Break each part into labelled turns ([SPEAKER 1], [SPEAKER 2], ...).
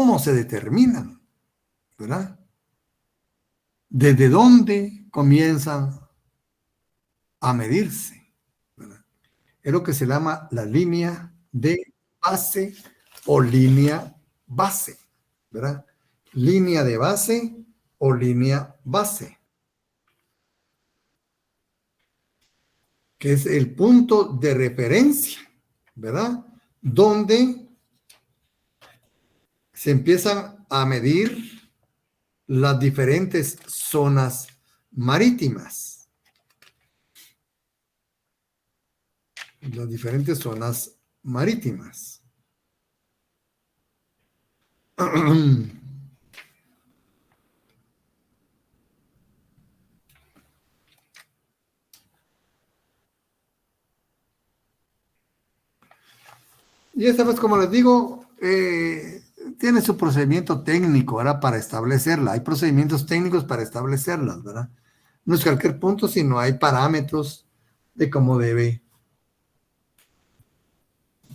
[SPEAKER 1] cómo se determinan, ¿verdad? ¿Desde dónde comienzan a medirse? ¿Verdad? Es lo que se llama la línea de base o línea base, ¿verdad? Línea de base o línea base, que es el punto de referencia, ¿verdad? Donde se empiezan a medir las diferentes zonas marítimas. Las diferentes zonas marítimas. Y esta vez, como les digo, tiene su procedimiento técnico, ¿verdad? Para establecerla. Hay procedimientos técnicos para establecerlas, ¿verdad? No es cualquier punto, sino hay parámetros de cómo debe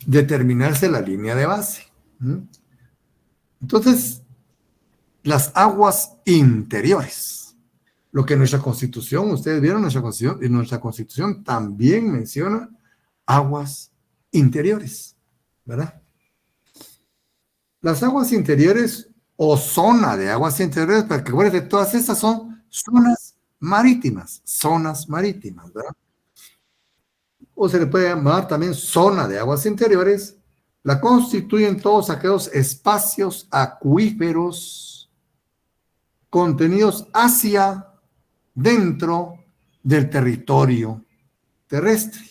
[SPEAKER 1] determinarse la línea de base. Entonces, las aguas interiores. Lo que nuestra Constitución, ustedes vieron, nuestra Constitución también menciona aguas interiores, ¿verdad? Las aguas interiores o zona de aguas interiores, porque acuérdense, todas estas son zonas marítimas, ¿verdad? O se le puede llamar también zona de aguas interiores, la constituyen todos aquellos espacios acuíferos contenidos hacia dentro del territorio terrestre.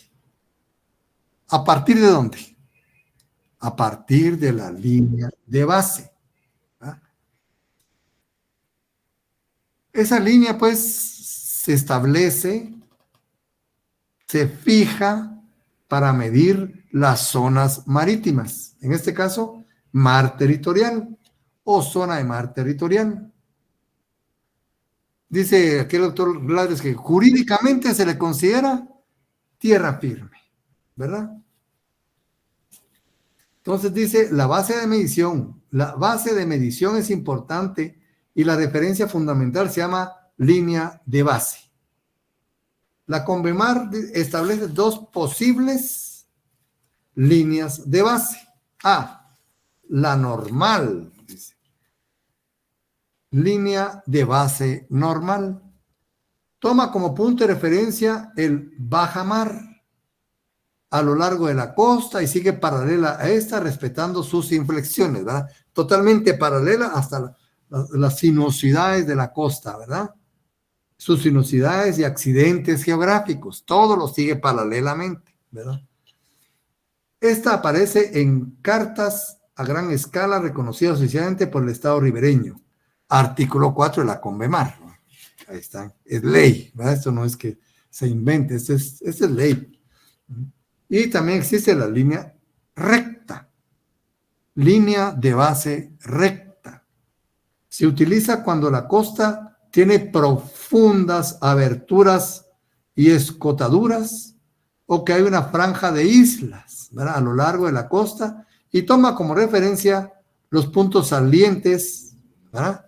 [SPEAKER 1] ¿A partir de dónde? A partir de la línea de base. ¿Verdad? Esa línea, pues, se establece, se fija para medir las zonas marítimas. En este caso, mar territorial o zona de mar territorial. Dice aquí el doctor Gladys que jurídicamente se le considera tierra firme, ¿verdad? Entonces dice la base de medición. La base de medición es importante y la referencia fundamental se llama línea de base. La Convemar establece dos posibles líneas de base. A, la normal, dice. Línea de base normal. Toma como punto de referencia el bajamar a lo largo de la costa y sigue paralela a esta, respetando sus inflexiones, ¿verdad? Totalmente paralela hasta las sinuosidades de la costa, ¿verdad? Sus sinuosidades y accidentes geográficos, todo lo sigue paralelamente, ¿verdad? Esta aparece en cartas a gran escala reconocidas oficialmente por el Estado ribereño. Artículo 4 de la Convemar, ¿no? Ahí está, es ley, ¿verdad? Esto no es que se invente, esto es ley. Y también existe la línea recta, línea de base recta. Se utiliza cuando la costa tiene profundas aberturas y escotaduras o que hay una franja de islas, ¿verdad? A lo largo de la costa y toma como referencia los puntos salientes, ¿verdad?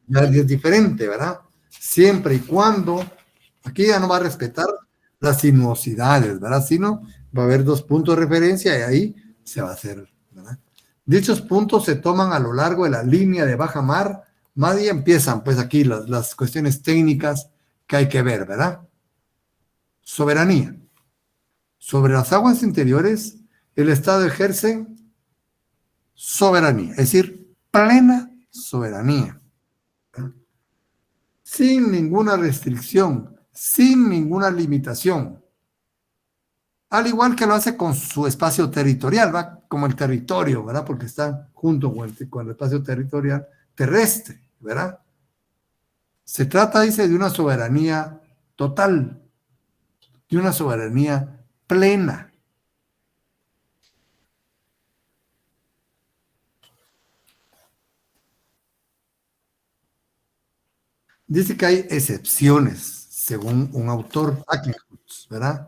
[SPEAKER 1] Ya es diferente, ¿verdad? Siempre y cuando, aquí ya no va a respetar las sinuosidades, ¿verdad? Sino va a haber dos puntos de referencia y ahí se va a hacer, ¿verdad? Dichos puntos se toman a lo largo de la línea de bajamar, más y empiezan pues aquí las cuestiones técnicas que hay que ver, ¿verdad? Soberanía. Sobre las aguas interiores, el Estado ejerce soberanía, es decir, plena soberanía, ¿verdad? Sin ninguna restricción, sin ninguna limitación. Al igual que lo hace con su espacio territorial, ¿va? Como el territorio, ¿verdad? Porque está junto con el espacio territorial terrestre, ¿verdad? Se trata, dice, de una soberanía total, de una soberanía plena. Dice que hay excepciones, según un autor, ¿verdad?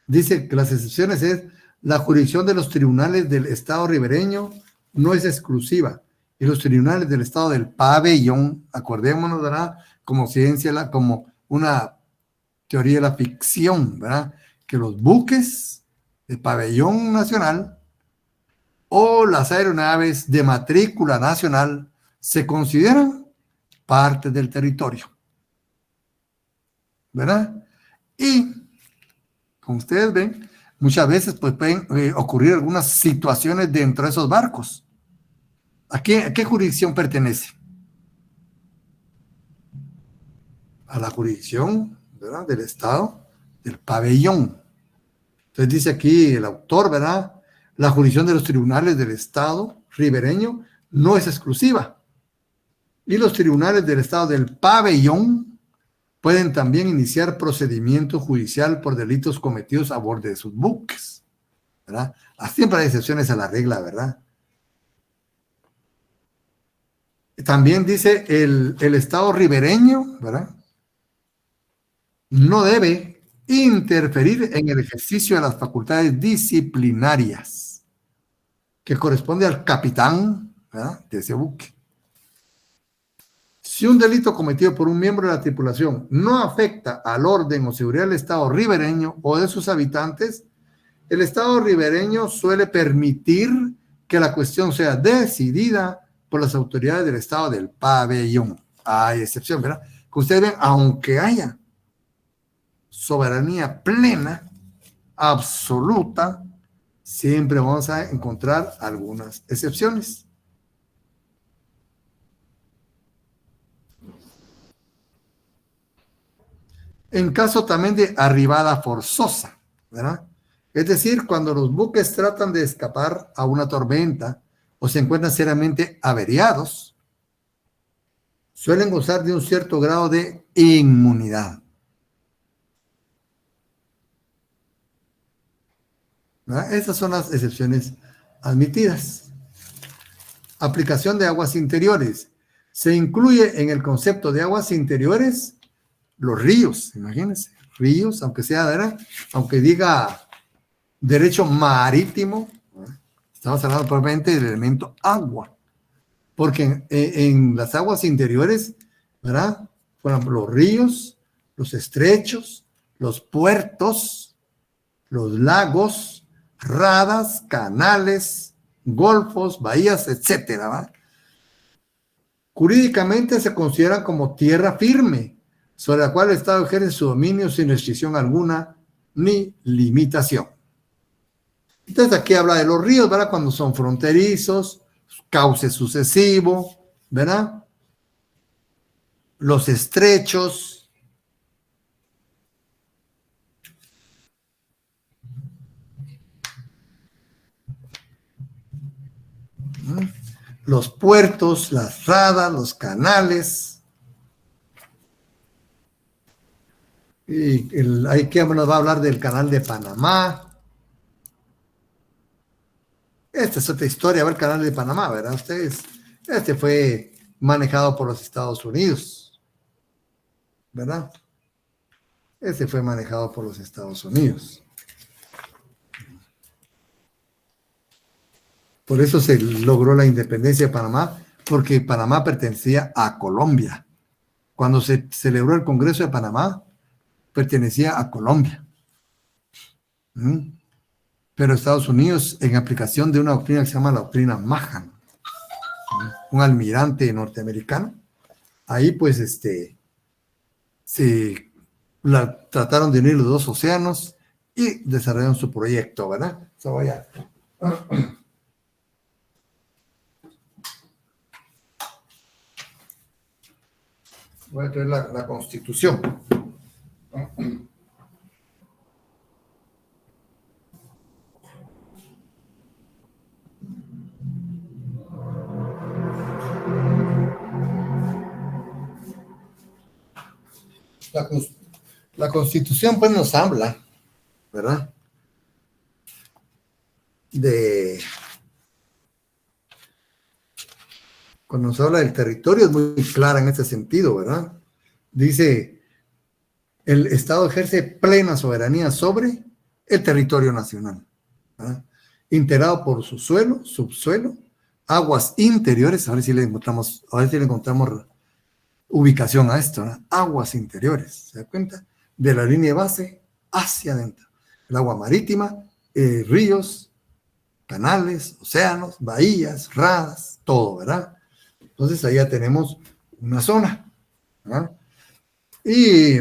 [SPEAKER 1] Dice que las excepciones es la jurisdicción de los tribunales del Estado ribereño no es exclusiva y los tribunales del estado del pabellón, acordémonos, ¿verdad? Como ciencia, como una teoría de la ficción, ¿verdad? Que los buques de pabellón nacional o las aeronaves de matrícula nacional se consideran parte del territorio, ¿verdad? Y, como ustedes ven, muchas veces pues, pueden ocurrir algunas situaciones dentro de esos barcos. ¿A qué jurisdicción pertenece? A la jurisdicción, ¿verdad? Del estado del pabellón. Entonces dice aquí el autor, ¿verdad? La jurisdicción de los tribunales del estado ribereño no es exclusiva. Y los tribunales del estado del pabellón pueden también iniciar procedimiento judicial por delitos cometidos a bordo de sus buques, ¿verdad? Siempre hay excepciones a la regla, ¿verdad? También dice el estado ribereño, ¿verdad? No debe interferir en el ejercicio de las facultades disciplinarias que corresponde al capitán, ¿verdad?, de ese buque. Si un delito cometido por un miembro de la tripulación no afecta al orden o seguridad del estado ribereño o de sus habitantes, el estado ribereño suele permitir que la cuestión sea decidida por las autoridades del estado del pabellón. Hay excepción, ¿verdad? Que ustedes ven, aunque haya soberanía plena, absoluta, siempre vamos a encontrar algunas excepciones. En caso también de arribada forzosa, ¿verdad? Es decir, cuando los buques tratan de escapar a una tormenta o se encuentran seriamente averiados, suelen gozar de un cierto grado de inmunidad, ¿verdad? Estas son las excepciones admitidas. Aplicación de aguas interiores. Se incluye en el concepto de aguas interiores los ríos, imagínense, ríos, aunque sea, ¿verdad?, aunque diga derecho marítimo, ¿verdad?, estamos hablando probablemente del elemento agua, porque en las aguas interiores, ¿verdad?, por ejemplo, los ríos, los estrechos, los puertos, los lagos, radas, canales, golfos, bahías, etcétera, ¿verdad? Jurídicamente se consideran como tierra firme, sobre la cual el Estado ejerce su dominio sin restricción alguna ni limitación. Entonces aquí habla de los ríos, ¿verdad? Cuando son fronterizos, cauce sucesivo, ¿verdad? Los estrechos, los puertos, las radas, los canales. Y ahí que nos va a hablar del canal de Panamá. Esta es otra historia, el canal de Panamá, ¿verdad? Ustedes, este fue manejado por los Estados Unidos, ¿verdad? Este fue manejado por los Estados Unidos. Por eso se logró la independencia de Panamá, porque Panamá pertenecía a Colombia. Cuando se celebró el Congreso de Panamá, pertenecía a Colombia. Pero Estados Unidos, en aplicación de una doctrina que se llama la doctrina Mahan, un almirante norteamericano, ahí pues trataron de unir los dos océanos y desarrollaron su proyecto, ¿verdad? Voy a traer la Constitución. La Constitución pues nos habla, ¿verdad?, cuando nos habla del territorio es muy clara en este sentido, ¿verdad? Dice, el Estado ejerce plena soberanía sobre el territorio nacional, ¿verdad?, integrado por su suelo, subsuelo, aguas interiores, a ver si le encontramos ubicación a esto, ¿no? Aguas interiores, ¿se da cuenta? De la línea de base hacia adentro. El agua marítima, ríos, canales, océanos, bahías, radas, todo, ¿verdad? Entonces ahí ya tenemos una zona, ¿verdad? Y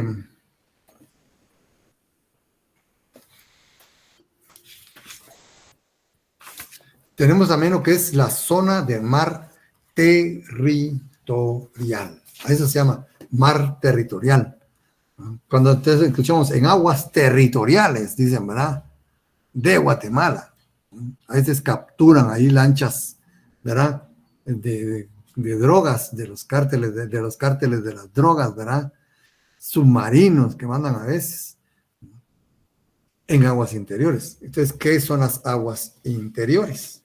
[SPEAKER 1] tenemos también lo que es la zona del mar territorial. A eso se llama mar territorial. Cuando entonces escuchamos en aguas territoriales, dicen, ¿verdad? De Guatemala. A veces capturan ahí lanchas, ¿verdad? De drogas, de los cárteles, de los cárteles de las drogas, ¿verdad? Submarinos que mandan a veces en aguas interiores. Entonces, ¿qué son las aguas interiores?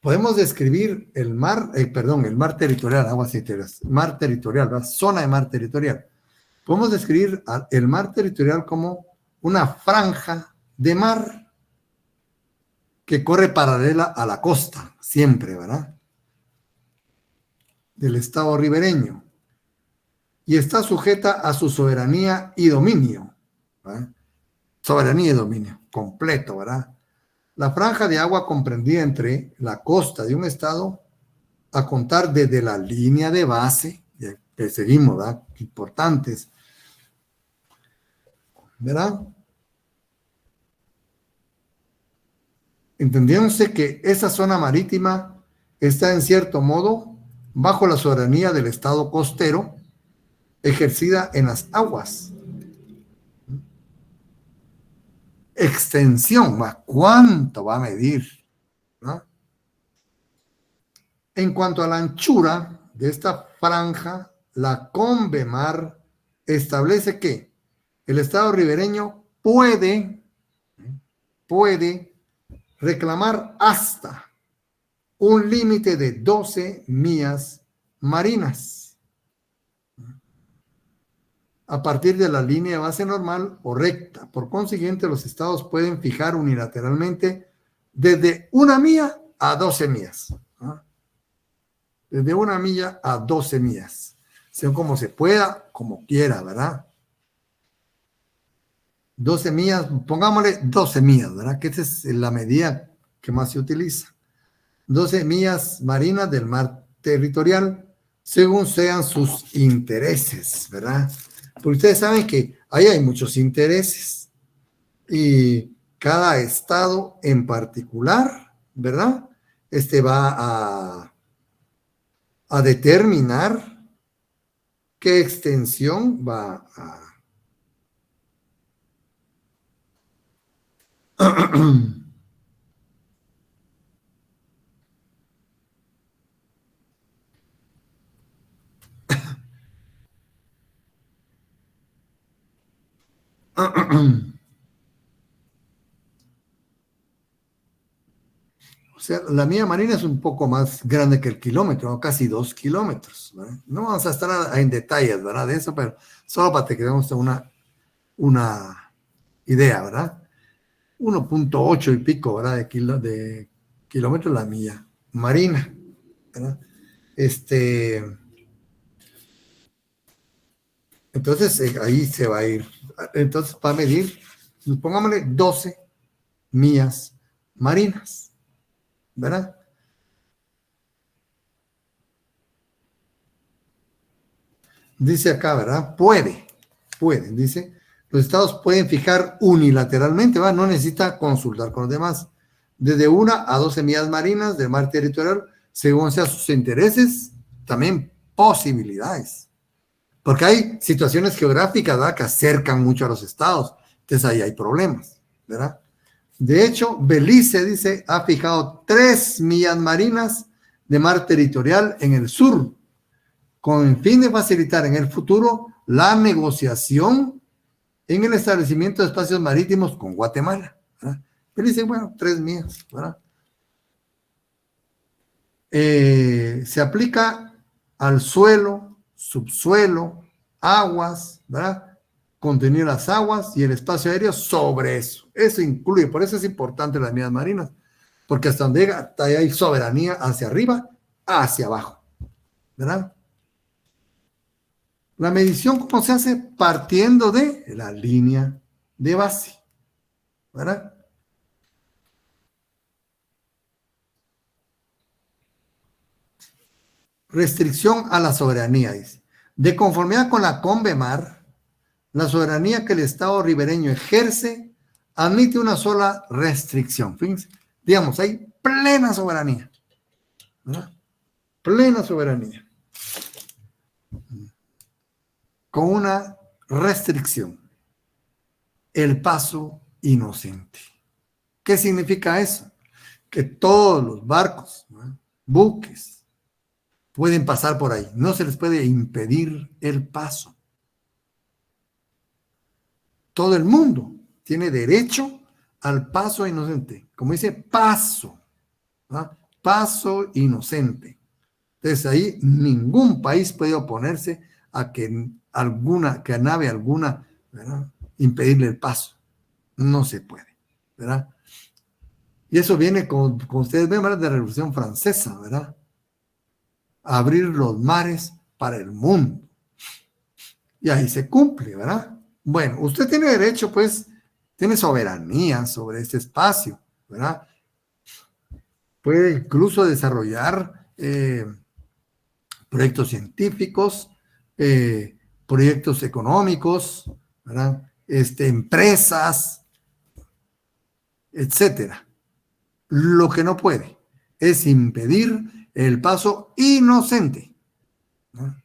[SPEAKER 1] Podemos describir el mar, el mar territorial, aguas interiores, mar territorial, ¿verdad? Zona de mar territorial. Podemos describir el mar territorial como una franja de mar que corre paralela a la costa, siempre, ¿verdad? Del estado ribereño. Y está sujeta a su soberanía y dominio, ¿verdad? Soberanía y dominio, completo, ¿verdad? La franja de agua comprendida entre la costa de un estado a contar desde la línea de base, que seguimos, ¿verdad? Importantes, ¿verdad? Entendiéndose que esa zona marítima está en cierto modo bajo la soberanía del estado costero ejercida en las aguas. Extensión, ¿cuánto va a medir? ¿No? En cuanto a la anchura de esta franja, la Convemar establece que el estado ribereño puede reclamar hasta un límite de 12 millas marinas a partir de la línea de base normal o recta. Por consiguiente, los estados pueden fijar unilateralmente desde 1 milla a 12 millas. ¿No? Desde 1 milla a 12 millas. Sea como se pueda, como quiera, ¿verdad? 12 millas, pongámosle 12 millas, ¿verdad? Que esa es la medida que más se utiliza. 12 millas marinas del mar territorial, según sean sus intereses, ¿verdad? Porque ustedes saben que ahí hay muchos intereses y cada estado en particular, ¿verdad? Va a determinar qué extensión va a... O sea, la mía marina es un poco más grande que el kilómetro, ¿no? Casi 2 kilómetros, ¿verdad? No vamos a estar en detalles, ¿verdad? De eso, pero solo para que tengamos una idea, ¿verdad? 1.8 y pico, ¿verdad? De kilómetros la mía marina, ¿verdad? Entonces, ahí se va a ir. Entonces, para medir, pongámosle 12 millas marinas, ¿verdad? Dice acá, ¿verdad? Pueden, dice. Los estados pueden fijar unilateralmente, ¿verdad? No necesita consultar con los demás. Desde 1 a 12 millas marinas del mar territorial, según sean sus intereses, también posibilidades. Porque hay situaciones geográficas, ¿verdad? Que acercan mucho a los estados. Entonces ahí hay problemas, ¿verdad? De hecho, Belice, dice, ha fijado 3 millas marinas de mar territorial en el sur, con el fin de facilitar en el futuro la negociación en el establecimiento de espacios marítimos con Guatemala, ¿verdad? Belice, bueno, 3 millas, ¿verdad? Se aplica al suelo, subsuelo, aguas, ¿verdad? Contener las aguas y el espacio aéreo sobre eso. Eso incluye, por eso es importante las millas marinas, porque hasta donde llega, hasta ahí hay soberanía hacia arriba, hacia abajo, ¿verdad? La medición, ¿cómo se hace? Partiendo de la línea de base, ¿verdad? Restricción a la soberanía, dice. De conformidad con la Convemar, la soberanía que el Estado ribereño ejerce admite una sola restricción. Fíjense, digamos, hay plena soberanía, ¿verdad? Plena soberanía. Con una restricción, el paso inocente. ¿Qué significa eso? Que todos los barcos, ¿no?, buques, pueden pasar por ahí. No se les puede impedir el paso. Todo el mundo tiene derecho al paso inocente. Como dice, paso, ¿no? Paso inocente. Entonces ahí ningún país puede oponerse a que a nave alguna, ¿verdad?, impedirle el paso. No se puede, ¿verdad? Y eso viene, como ustedes ven, ¿verdad?, de la Revolución Francesa, ¿verdad? Abrir los mares para el mundo. Y ahí se cumple, ¿verdad? Bueno, usted tiene derecho, pues, tiene soberanía sobre este espacio, ¿verdad? Puede incluso desarrollar proyectos científicos, proyectos económicos, ¿verdad? Empresas, etcétera. Lo que no puede es impedir el paso inocente, ¿no?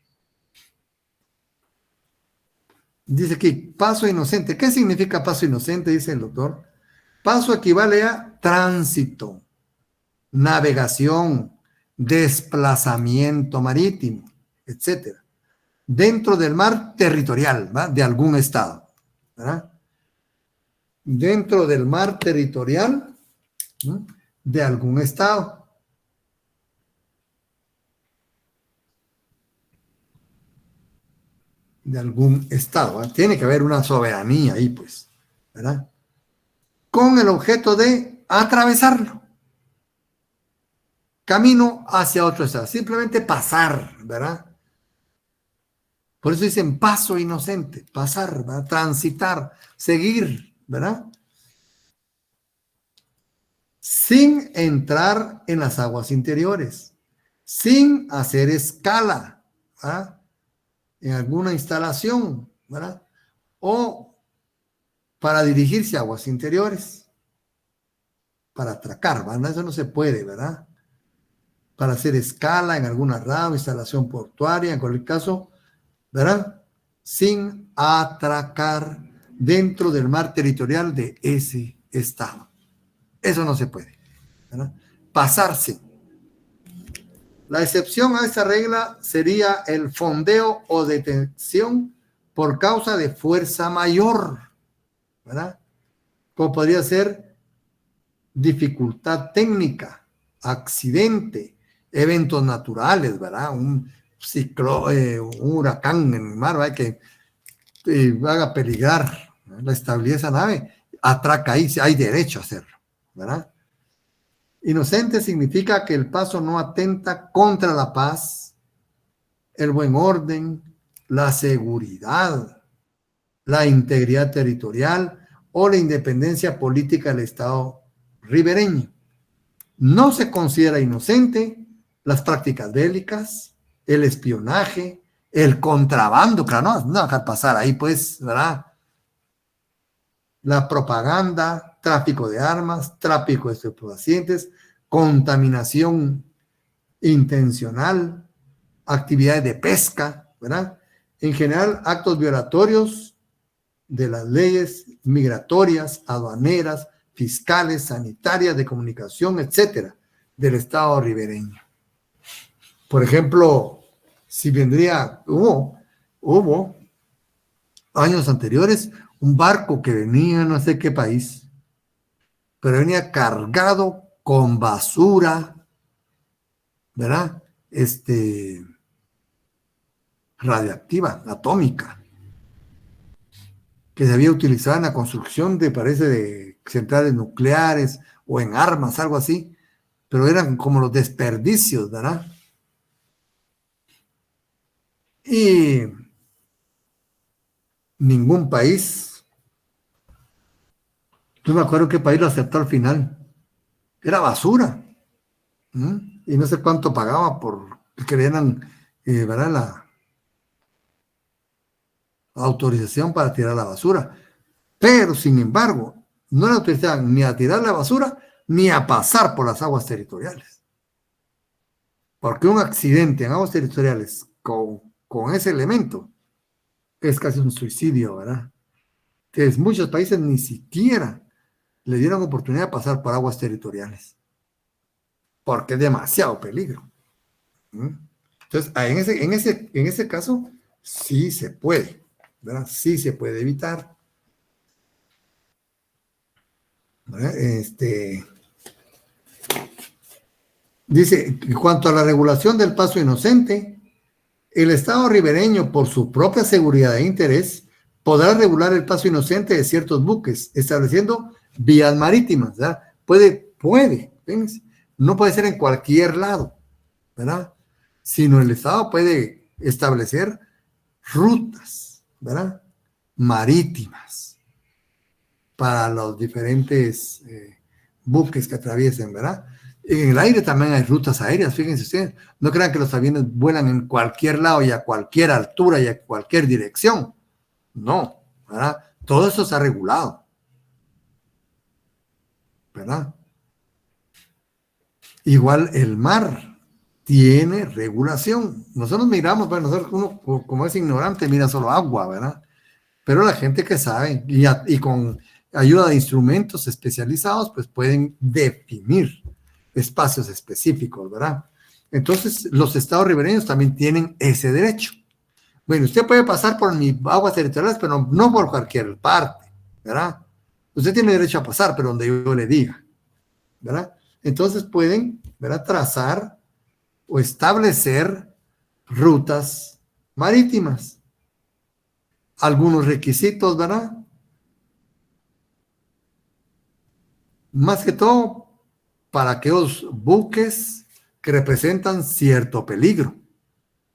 [SPEAKER 1] Dice aquí, paso inocente. ¿Qué significa paso inocente? Dice el doctor. Paso equivale a tránsito, navegación, desplazamiento marítimo, etcétera, dentro del mar territorial, ¿verdad?, de algún estado, ¿verdad? Dentro del mar territorial, ¿no?, de algún estado. De algún estado, ¿verdad? Tiene que haber una soberanía ahí, pues, ¿verdad? Con el objeto de atravesarlo. Camino hacia otro estado. Simplemente pasar, ¿verdad? Por eso dicen paso inocente, pasar, ¿verdad?, transitar, seguir, ¿verdad? Sin entrar en las aguas interiores, sin hacer escala, ¿verdad?, en alguna instalación, ¿verdad?, o para dirigirse a aguas interiores, para atracar, ¿verdad? Eso no se puede, ¿verdad? Para hacer escala en alguna rama, instalación portuaria, en cualquier caso, ¿verdad?, sin atracar dentro del mar territorial de ese estado. Eso no se puede, ¿verdad? Pasarse. La excepción a esa regla sería el fondeo o detención por causa de fuerza mayor, ¿verdad? Como podría ser dificultad técnica, accidente, eventos naturales, ¿verdad? Un un huracán en el mar, ¿verdad?, que haga peligrar, ¿verdad?, la estabilidad de esa nave, atraca ahí, si hay derecho a hacerlo, ¿verdad? Inocente significa que el paso no atenta contra la paz, el buen orden, la seguridad, la integridad territorial o la independencia política del Estado ribereño. No se considera inocente las prácticas bélicas, el espionaje, el contrabando, claro, no dejar pasar ahí, pues, ¿verdad? La propaganda, tráfico de armas, tráfico de estupefacientes, contaminación intencional, actividades de pesca, ¿verdad? En general, actos violatorios de las leyes migratorias, aduaneras, fiscales, sanitarias, de comunicación, etcétera, del Estado ribereño. Por ejemplo, si hubo años anteriores un barco que venía no sé qué país, pero venía cargado con basura, ¿verdad? Radiactiva, atómica, que se había utilizado en la construcción parece, de centrales nucleares o en armas, algo así. pero eran como los desperdicios, ¿verdad? Y ningún país, no me acuerdo qué país lo aceptó al final, era basura. Y no sé cuánto pagaba por que le dieran, ¿verdad? La autorización para tirar la basura. Pero, sin embargo, no le autorizaban ni a tirar la basura ni a pasar por las aguas territoriales. Porque un accidente en aguas territoriales con ese elemento es casi un suicidio, ¿verdad? Entonces, muchos países ni siquiera le dieron oportunidad de pasar por aguas territoriales, porque es demasiado peligro. Entonces, en ese caso, sí se puede, ¿verdad? Sí se puede evitar. ¿Verdad? Dice, en cuanto a la regulación del paso inocente, el Estado ribereño, por su propia seguridad e interés, podrá regular el paso inocente de ciertos buques, estableciendo vías marítimas, ¿verdad? Fíjense, no puede ser en cualquier lado, ¿verdad? Sino el Estado puede establecer rutas, ¿verdad? Marítimas para los diferentes buques que atraviesen, ¿verdad? En el aire también hay rutas aéreas, fíjense ustedes, no crean que los aviones vuelan en cualquier lado y a cualquier altura y a cualquier dirección, no, ¿verdad? Todo eso está regulado, ¿verdad? Igual el mar tiene regulación. Nosotros miramos, bueno, nosotros uno como es ignorante mira solo agua, ¿verdad? Pero la gente que sabe y con ayuda de instrumentos especializados, pues pueden definir espacios específicos, ¿verdad? Entonces, los estados ribereños también tienen ese derecho. Bueno, usted puede pasar por mis aguas territoriales, pero no por cualquier parte, ¿verdad? Usted tiene derecho a pasar, pero donde yo le diga, ¿verdad? Entonces pueden, ¿verdad? Trazar o establecer rutas marítimas. Algunos requisitos, ¿verdad? Más que todo para aquellos buques que representan cierto peligro,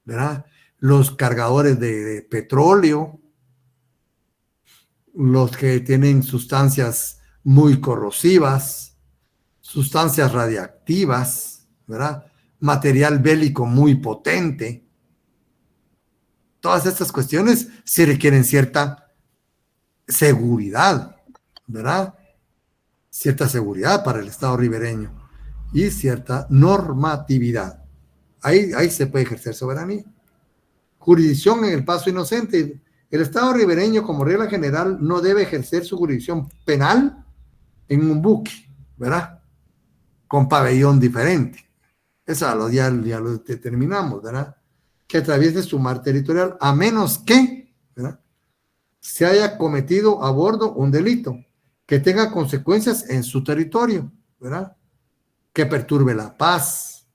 [SPEAKER 1] ¿verdad? Los cargadores de petróleo, los que tienen sustancias muy corrosivas, sustancias radiactivas, ¿verdad? Material bélico muy potente. Todas estas cuestiones se requieren cierta seguridad, ¿verdad? Cierta seguridad para el Estado ribereño y cierta normatividad. Ahí se puede ejercer soberanía. Jurisdicción en el paso inocente. El Estado ribereño, como regla general, no debe ejercer su jurisdicción penal en un buque, ¿verdad? Con pabellón diferente. Eso ya lo determinamos, ¿verdad? Que atraviese su mar territorial, a menos que, ¿verdad?, se haya cometido a bordo un delito que tenga consecuencias en su territorio, ¿verdad? Que perturbe la paz,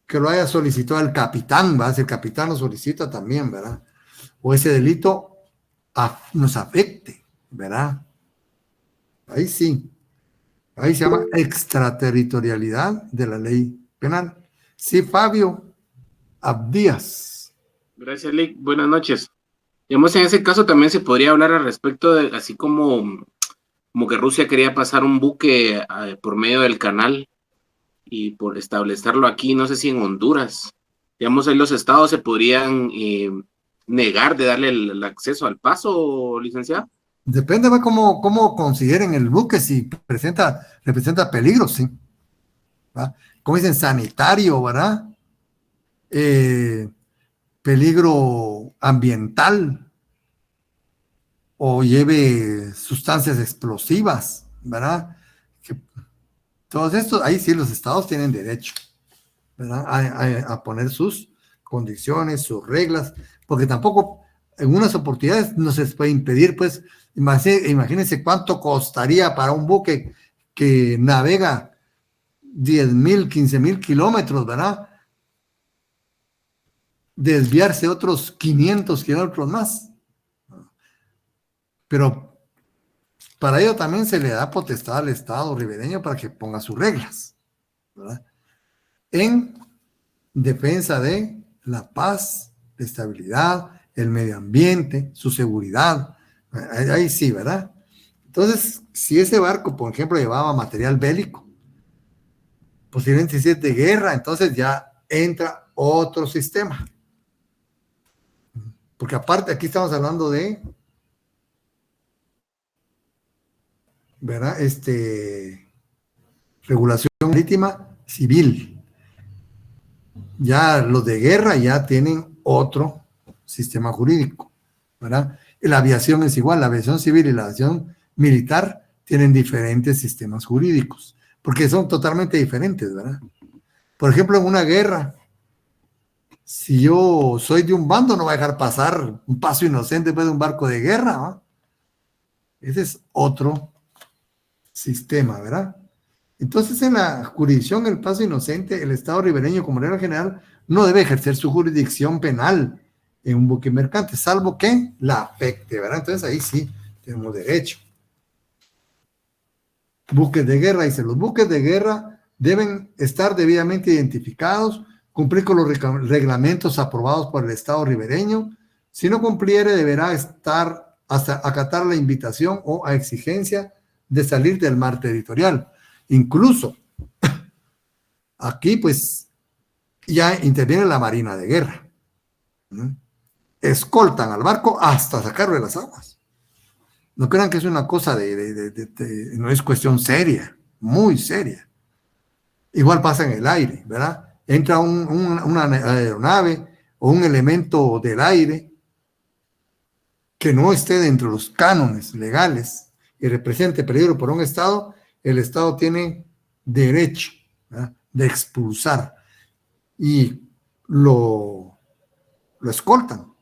[SPEAKER 1] que lo haya solicitado el capitán, ¿verdad? Si el capitán lo solicita también, ¿verdad? O ese delito nos afecte, ¿verdad? Ahí sí. Ahí se llama extraterritorialidad de la ley penal. Sí, Fabio Abdías.
[SPEAKER 2] Gracias, Lick. Buenas noches. Digamos, en ese caso también se podría hablar al respecto de, así como que Rusia quería pasar un buque por medio del canal y por establecerlo aquí, no sé si en Honduras. Digamos, ahí los estados se podrían negar de darle el acceso al paso, licenciado.
[SPEAKER 1] Depende de cómo consideren el buque, si representa peligro, sí. ¿Va? Como dicen, sanitario, ¿verdad? Eh, peligro ambiental o lleve sustancias explosivas, ¿verdad? Que todos estos, ahí sí los estados tienen derecho, ¿verdad? A poner sus condiciones, sus reglas, porque tampoco en unas oportunidades no se les puede impedir, pues, imagínense cuánto costaría para un buque que navega 10,000, 15,000 kilómetros, ¿verdad? Desviarse otros 500 kilómetros más. Pero para ello también se le da potestad al Estado ribereño para que ponga sus reglas, ¿verdad? En defensa de la paz, la estabilidad, el medio ambiente, su seguridad. Ahí sí, ¿verdad? Entonces, si ese barco, por ejemplo, llevaba material bélico, posiblemente si es de guerra, entonces ya entra otro sistema. Porque aparte, aquí estamos hablando de, ¿verdad? Regulación marítima civil. Ya los de guerra ya tienen otro sistema jurídico, ¿verdad? Y la aviación es igual, la aviación civil y la aviación militar tienen diferentes sistemas jurídicos, porque son totalmente diferentes, ¿verdad? Por ejemplo, en una guerra, si yo soy de un bando, no voy a dejar pasar un paso inocente después de un barco de guerra, ¿no? Ese es otro sistema, ¿verdad? Entonces, en la jurisdicción del paso inocente, el Estado ribereño, como regla general, no debe ejercer su jurisdicción penal en un buque mercante, salvo que la afecte, ¿verdad? Entonces, ahí sí tenemos derecho. Buques de guerra, dice, los buques de guerra deben estar debidamente identificados, cumplir con los reglamentos aprobados por el Estado ribereño. Si no cumpliere, deberá estar hasta acatar la invitación o a exigencia de salir del mar territorial. Incluso aquí, pues, ya interviene la Marina de Guerra. ¿No? Escoltan al barco hasta sacarlo de las aguas. No crean que es una cosa no es cuestión seria, muy seria. Igual pasa en el aire, ¿verdad? Entra una aeronave o un elemento del aire que no esté dentro de los cánones legales y represente peligro por un Estado, el Estado tiene derecho, ¿verdad?, de expulsar y lo escoltan,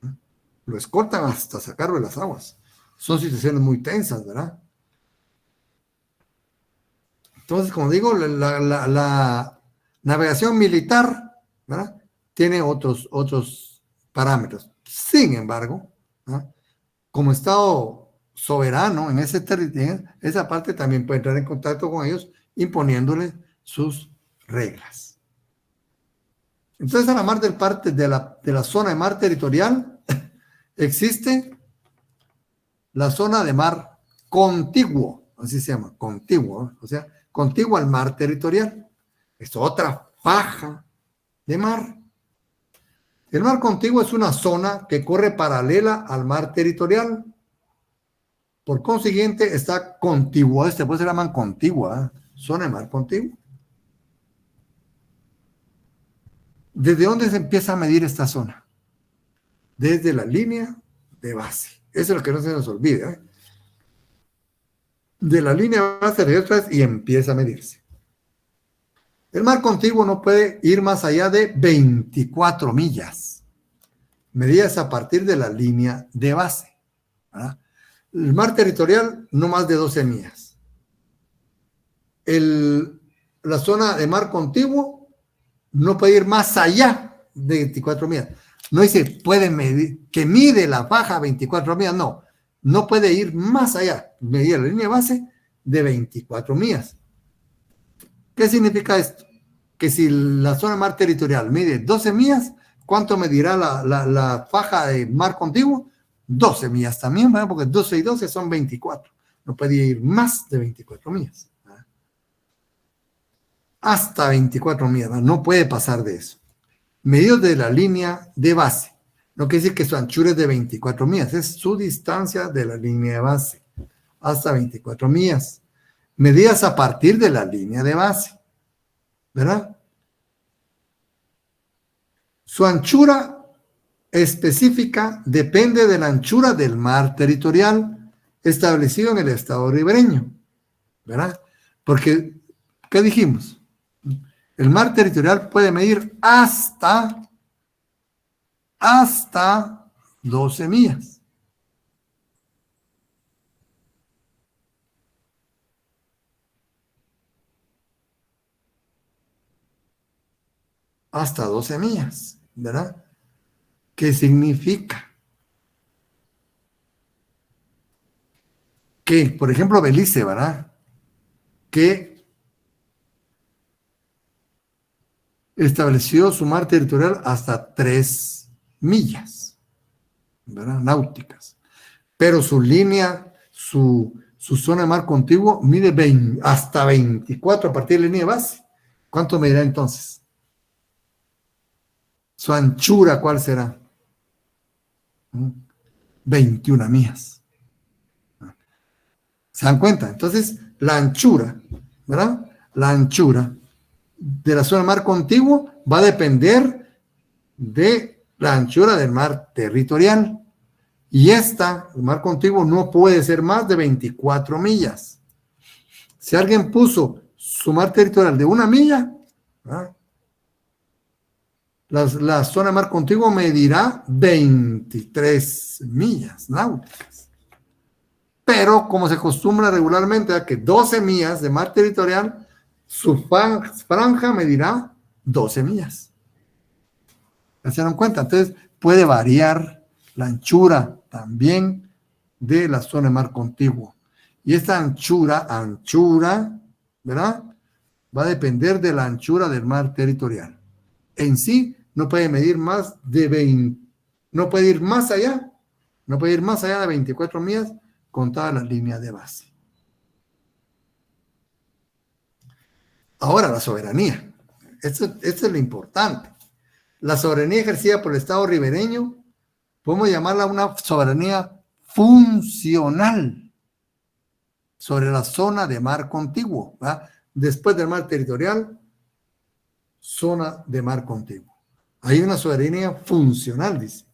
[SPEAKER 1] ¿no? Lo escoltan hasta sacarlo de las aguas. Son situaciones muy tensas, ¿verdad? Entonces, como digo, la navegación militar, ¿verdad?, tiene otros parámetros. Sin embargo, ¿verdad?, como Estado soberano en ese territorio, esa parte también puede entrar en contacto con ellos imponiéndoles sus reglas. Entonces, a la mar del parte de la zona de mar territorial existe la zona de mar contiguo, así se llama, contiguo, ¿eh? O sea, contiguo al mar territorial. Es otra faja de mar. El mar contiguo es una zona que corre paralela al mar territorial. Por consiguiente, está contigua, pues se llaman contigua, ¿eh?, zona de mar contiguo. ¿Desde dónde se empieza a medir esta zona? Desde la línea de base. Eso es lo que no se nos olvide, ¿eh? De la línea de base de y empieza a medirse. El mar contiguo no puede ir más allá de 24 millas, medidas a partir de la línea de base, ¿verdad? El mar territorial no más de 12 millas. La zona de mar contiguo no puede ir más allá de 24 millas. No dice puede medir, que mide la faja 24 millas, no puede ir más allá, medir la línea de base de 24 millas. ¿Qué significa esto? Que si la zona de mar territorial mide 12 millas, ¿cuánto medirá la faja de mar contiguo? 12 millas también, ¿verdad? Porque 12 y 12 son 24. No puede ir más de 24 millas, ¿verdad? Hasta 24 millas, ¿verdad? No puede pasar de eso. Medido de la línea de base. No quiere decir que su anchura es de 24 millas, es su distancia de la línea de base. Hasta 24 millas. Medidas a partir de la línea de base, ¿verdad? Su anchura específica depende de la anchura del mar territorial establecido en el estado ribereño, ¿verdad? Porque, ¿qué dijimos? El mar territorial puede medir hasta 12 millas. Hasta 12 millas, ¿verdad? ¿Qué significa? Que, por ejemplo, Belice, ¿verdad?, que estableció su mar territorial hasta 3 millas, ¿verdad? Náuticas. Pero su línea, su zona de mar contiguo mide hasta 24 a partir de la línea de base. ¿Cuánto medirá entonces? Su anchura, ¿cuál será? 21 millas. ¿Se dan cuenta? Entonces, la anchura, ¿verdad? La anchura de la zona de mar contiguo va a depender de la anchura del mar territorial. Y el mar contiguo, no puede ser más de 24 millas. Si alguien puso su mar territorial de 1 milla, ¿verdad? La zona de mar contiguo medirá 23 millas náuticas. Pero como se acostumbra regularmente a que 12 millas de mar territorial, su franja medirá 12 millas. ¿Se dieron cuenta? Entonces puede variar la anchura también de la zona de mar contiguo. Y esta anchura, ¿verdad? Va a depender de la anchura del mar territorial. En sí, no puede medir más de 20, no puede ir más allá de 24 millas contada la línea de base. Ahora, la soberanía. Esto es lo importante. La soberanía ejercida por el Estado ribereño, podemos llamarla una soberanía funcional sobre la zona de mar contiguo, ¿verdad? Después del mar territorial, zona de mar contiguo. Hay una soberanía funcional, dice.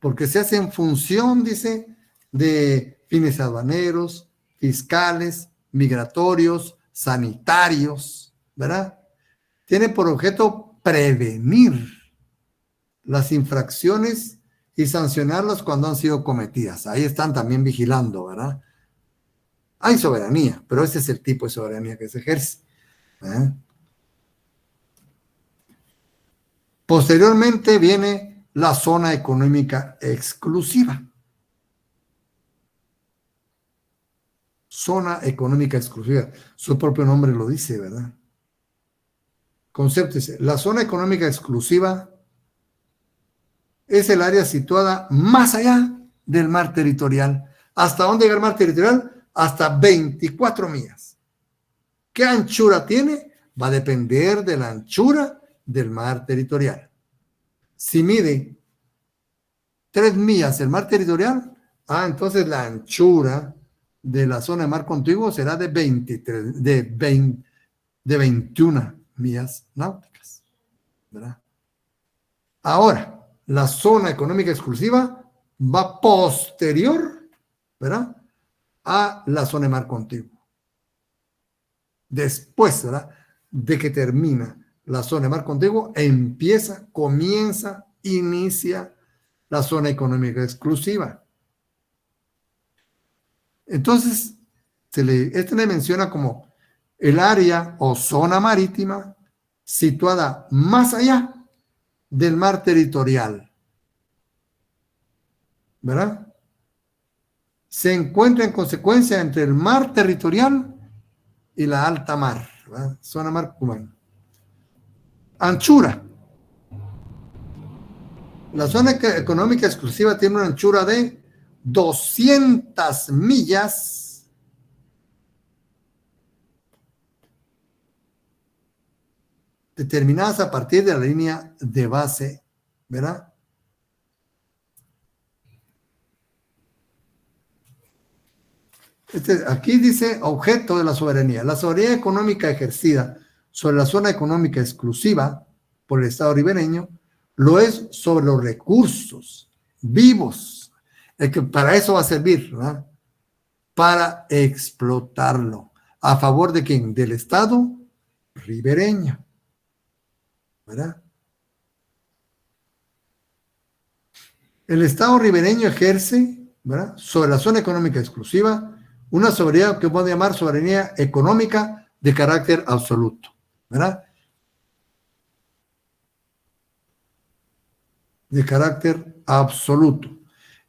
[SPEAKER 1] Porque se hace en función, dice, de fines aduaneros, fiscales, migratorios, sanitarios, ¿verdad? Tiene por objeto prevenir las infracciones y sancionarlas cuando han sido cometidas. Ahí están también vigilando, ¿verdad? Hay soberanía, pero ese es el tipo de soberanía que se ejerce. Posteriormente viene la zona económica exclusiva. Zona económica exclusiva. Su propio nombre lo dice, ¿verdad? Concepto dice, la zona económica exclusiva es el área situada más allá del mar territorial. ¿Hasta dónde llega el mar territorial? Hasta 24 millas. ¿Qué anchura tiene? Va a depender de la anchura del mar territorial. Si mide 3 millas el mar territorial, entonces la anchura de la zona de mar contiguo será de 21 millas náuticas, ¿verdad? Ahora, la zona económica exclusiva va posterior, ¿verdad?, a la zona de mar contiguo. Después, ¿verdad?, de que termina la zona de mar contiguo, inicia la zona económica exclusiva. Entonces, este le menciona como el área o zona marítima situada más allá del mar territorial, ¿verdad? Se encuentra en consecuencia entre el mar territorial y la alta mar, ¿verdad? Zona mar cubana. Anchura. La zona económica exclusiva tiene una anchura de 200 millas determinadas a partir de la línea de base, ¿verdad? Aquí dice objeto de la soberanía. La soberanía económica ejercida sobre la zona económica exclusiva por el Estado ribereño lo es sobre los recursos vivos, que para eso va a servir, ¿verdad?, para explotarlo. ¿A favor de quién? Del Estado ribereño, ¿verdad? El Estado ribereño ejerce, ¿verdad?, sobre la zona económica exclusiva una soberanía que podemos llamar soberanía económica de carácter absoluto, ¿verdad? De carácter absoluto.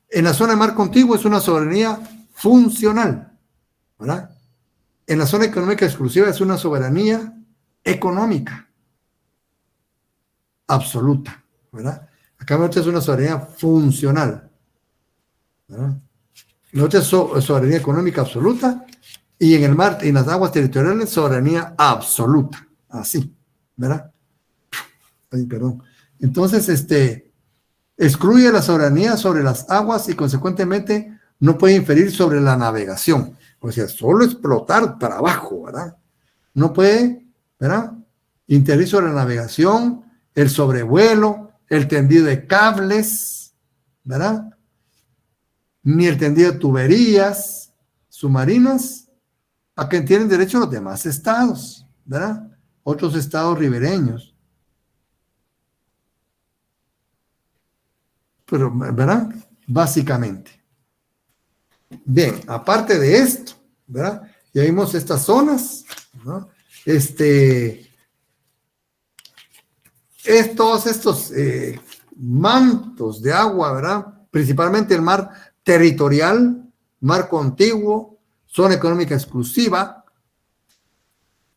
[SPEAKER 1] En la zona de mar contiguo es una soberanía funcional, ¿verdad? En la zona económica exclusiva es una soberanía económica absoluta, ¿verdad? Acá nosotros es una soberanía funcional, ¿verdad? Nosotros es soberanía económica absoluta y en el mar, en las aguas territoriales, soberanía absoluta, así, ¿verdad? Ay, perdón. Entonces, excluye la soberanía sobre las aguas y consecuentemente no puede inferir sobre la navegación. O sea, solo explotar para abajo, ¿verdad? No puede, ¿verdad? Intervenir sobre la navegación, el sobrevuelo, el tendido de cables, ¿verdad? Ni el tendido de tuberías submarinas, a que tienen derecho los demás estados, ¿verdad? Otros estados ribereños. Pero, ¿verdad? Básicamente. Bien, aparte de esto, ¿verdad? Ya vimos estas zonas, ¿no? Todos estos mantos de agua, ¿verdad? Principalmente el mar territorial, mar contiguo, zona económica exclusiva,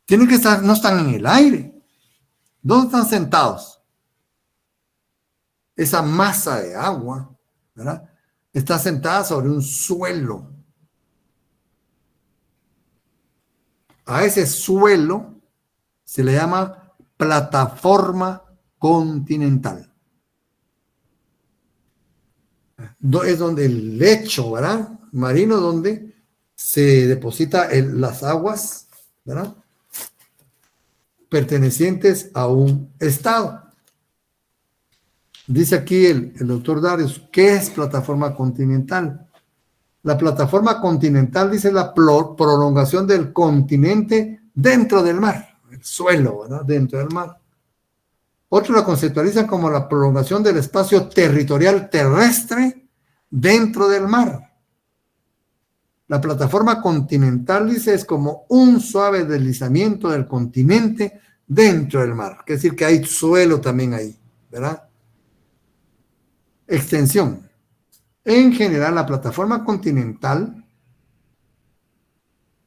[SPEAKER 1] tienen que estar, no están en el aire. ¿Dónde están sentados? Esa masa de agua, ¿verdad? Está sentada sobre un suelo. A ese suelo se le llama plataforma continental. Es donde el lecho, ¿verdad? Marino, donde se deposita las aguas, ¿verdad? Pertenecientes a un estado. Dice aquí el doctor Darius, ¿qué es plataforma continental? La plataforma continental dice la prolongación del continente dentro del mar, el suelo, ¿verdad? Dentro del mar. Otros la conceptualizan como la prolongación del espacio territorial terrestre dentro del mar. La plataforma continental, dice, es como un suave deslizamiento del continente dentro del mar. Quiere decir que hay suelo también ahí, ¿verdad? Extensión. En general, la plataforma continental